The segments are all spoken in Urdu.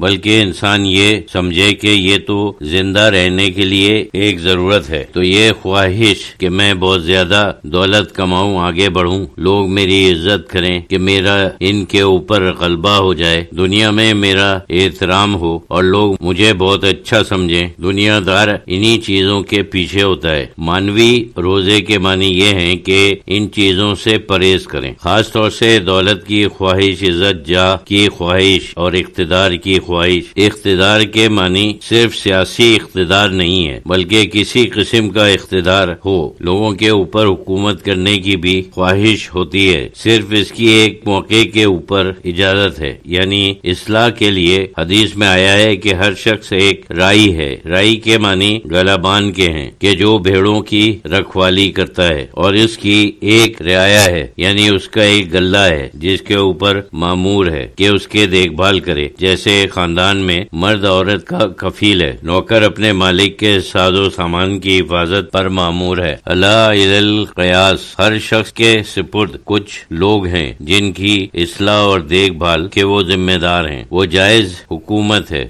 بلکہ انسان یہ سمجھے کہ یہ تو زندہ رہنے کے لیے ایک ضرورت ہے، تو یہ خواہش کہ میں بہت زیادہ دولت کماؤں، آگے بڑھوں، لوگ میری عزت کریں، کہ میرا ان کے اوپر غلبہ ہو جائے، دنیا میں میرا احترام ہو اور لوگ مجھے بہت اچھا سمجھیں، دنیا دار انہی چیزوں کے پیچھے ہوتا ہے۔ مانوی روزے کے معنی یہ ہیں کہ ان چیزوں سے پرہیز کریں، خاص طور سے دولت کی خواہش، عزت جاہ کی خواہش اور اقتدار کی خواہش۔ اقتدار کے معنی صرف سیاسی اقتدار نہیں ہے، بلکہ کسی قسم کا اقتدار ہو، لوگوں کے اوپر حکومت کرنے کی بھی خواہش ہوتی ہے، صرف اس کی ایک موقع کے اوپر اجازت ہے۔ یعنی اصلاح کے لیے حدیث میں آیا ہے کہ ہر شخص ایک رائی ہے، رائی کے معنی گلابان کے ہیں، کہ جو بھیڑوں کی رکھوالی کرتا ہے، اور اس کی ایک رعایا ہے، یعنی اس کا ایک غلہ ہے جس کے اوپر مامور ہے کہ اس کے دیکھ بھال کرے، جیسے خاندان میں مرد عورت کا کفیل ہے، نوکر اپنے مالک کے ساز و سامان کی حفاظت پر مامور ہے۔ الا الی القیاس، ہر شخص کے سپرد کچھ لوگ ہیں جن کی اصلاح اور دیکھ بھال کے وہ ذمہ دار ہیں، وہ جائز حکومت ہے،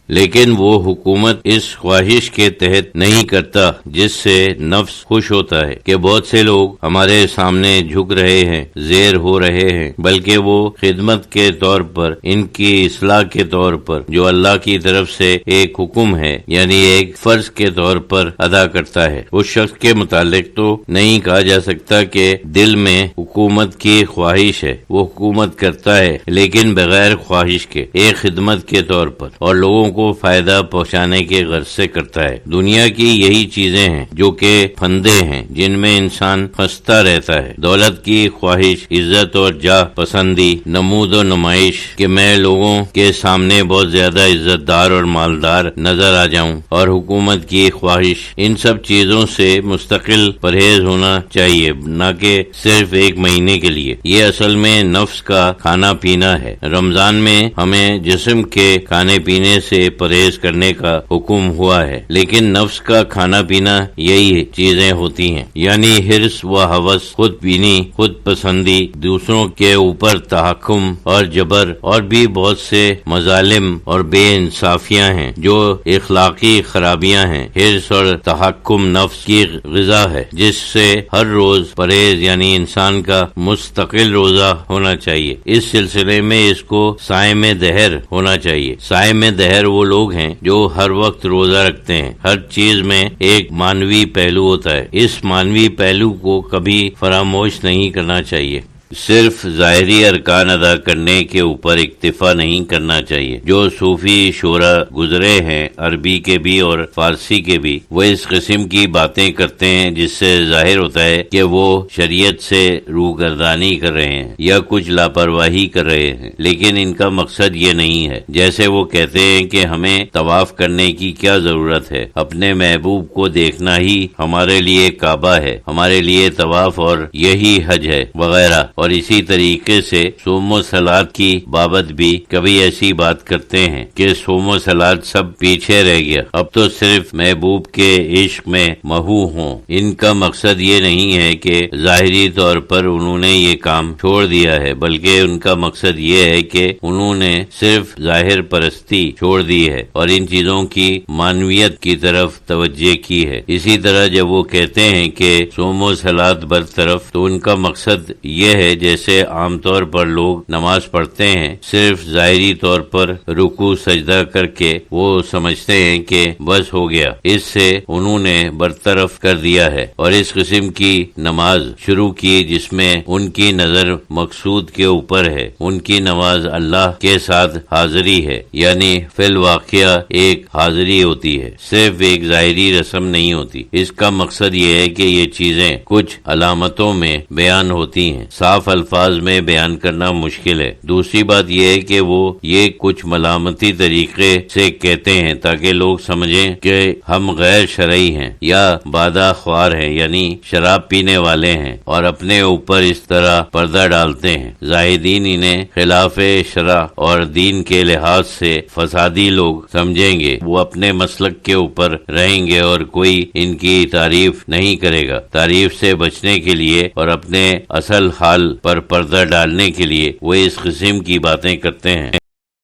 لیکن وہ حکومت اس خواہش کے تحت نہیں کرتا جس سے نفس خوش ہوتا ہے کہ بہت سے لوگ ہمارے سامنے جھک رہے ہیں، زیر ہو رہے ہیں، بلکہ وہ خدمت کے طور پر، ان کی اصلاح کے طور پر جو اللہ کی طرف سے ایک حکم ہے، یعنی ایک فرض کے طور پر ادا کرتا ہے۔ اس شخص کے متعلق تو نہیں کہا جا سکتا کہ دل میں حکومت کی خواہش ہے، وہ حکومت کرتا ہے لیکن بغیر خواہش کے، ایک خدمت کے طور پر، اور لوگوں کو فائدہ پہنچانے کے غرض سے کرتا ہے۔ دنیا کی یہی چیزیں ہیں جو کہ پھندے ہیں جن میں انسان پھنستا رہتا ہے، دولت کی خواہش، عزت اور جاہ پسندی، نمود و نمائش، کہ میں لوگوں کے سامنے بہت زیادہ عزت دار اور مالدار نظر آ جاؤں، اور حکومت کی خواہش، ان سب چیزوں سے مستقل پرہیز ہونا چاہیے، نہ کہ صرف ایک مہینے کے لیے۔ یہ اصل میں نفس کا کھانا پینا ہے۔ رمضان میں ہمیں جسم کے کھانے پینے سے پرہیز کرنے کا حکم ہوا ہے، لیکن نفس کا کھانا پینا یہی چیزیں ہوتی ہیں، یعنی حرص و ہوس، خود بینی، خود پسندی، دوسروں کے اوپر تحکم اور جبر، اور بھی بہت سے مظالم اور بے انصافیاں ہیں جو اخلاقی خرابیاں ہیں۔ حرص اور تحکم نفس کی غذا ہے جس سے ہر روز پرہیز، یعنی انسان کا مستقل روزہ ہونا چاہیے۔ اس سلسلے میں اس کو صائم دہر ہونا چاہیے۔ صائم دہر وہ لوگ ہیں جو ہر وقت روزہ رکھتے ہیں۔ ہر چیز میں ایک مانوی پہلو ہوتا ہے، اس مانوی پہلو کو کبھی فراموش نہیں کرنا چاہیے۔ صرف ظاہری ارکان ادا کرنے کے اوپر اکتفا نہیں کرنا چاہیے۔ جو صوفی شعرا گزرے ہیں، عربی کے بھی اور فارسی کے بھی، وہ اس قسم کی باتیں کرتے ہیں جس سے ظاہر ہوتا ہے کہ وہ شریعت سے روگردانی کر رہے ہیں یا کچھ لاپرواہی کر رہے ہیں، لیکن ان کا مقصد یہ نہیں ہے۔ جیسے وہ کہتے ہیں کہ ہمیں طواف کرنے کی کیا ضرورت ہے، اپنے محبوب کو دیکھنا ہی ہمارے لیے کعبہ ہے، ہمارے لیے طواف اور یہی حج ہے، وغیرہ۔ اور اسی طریقے سے صوم و صلات کی بابت بھی کبھی ایسی بات کرتے ہیں کہ صوم و صلات سب پیچھے رہ گیا، اب تو صرف محبوب کے عشق میں محو ہوں۔ ان کا مقصد یہ نہیں ہے کہ ظاہری طور پر انہوں نے یہ کام چھوڑ دیا ہے، بلکہ ان کا مقصد یہ ہے کہ انہوں نے صرف ظاہر پرستی چھوڑ دی ہے اور ان چیزوں کی معنویت کی طرف توجہ کی ہے۔ اسی طرح جب وہ کہتے ہیں کہ صوم و صلات برطرف، تو ان کا مقصد یہ ہے جیسے عام طور پر لوگ نماز پڑھتے ہیں، صرف ظاہری طور پر رکوع سجدہ کر کے وہ سمجھتے ہیں کہ بس ہو گیا، اس سے انہوں نے برطرف کر دیا ہے، اور اس قسم کی نماز شروع کی جس میں ان کی نظر مقصود کے اوپر ہے۔ ان کی نماز اللہ کے ساتھ حاضری ہے، یعنی فی الواقعہ ایک حاضری ہوتی ہے، صرف ایک ظاہری رسم نہیں ہوتی۔ اس کا مقصد یہ ہے کہ یہ چیزیں کچھ علامتوں میں بیان ہوتی ہیں، صاف الفاظ میں بیان کرنا مشکل ہے۔ دوسری بات یہ ہے کہ وہ یہ کچھ ملامتی طریقے سے کہتے ہیں تاکہ لوگ سمجھیں کہ ہم غیر شرعی ہیں یا بادہ خوار ہیں، یعنی شراب پینے والے ہیں، اور اپنے اوپر اس طرح پردہ ڈالتے ہیں۔ زاہدین انہیں خلاف شرع اور دین کے لحاظ سے فسادی لوگ سمجھیں گے، وہ اپنے مسلک کے اوپر رہیں گے اور کوئی ان کی تعریف نہیں کرے گا۔ تعریف سے بچنے کے لیے اور اپنے اصل حال پر پردہ ڈالنے کے لیے وہ اس قسم کی باتیں کرتے ہیں۔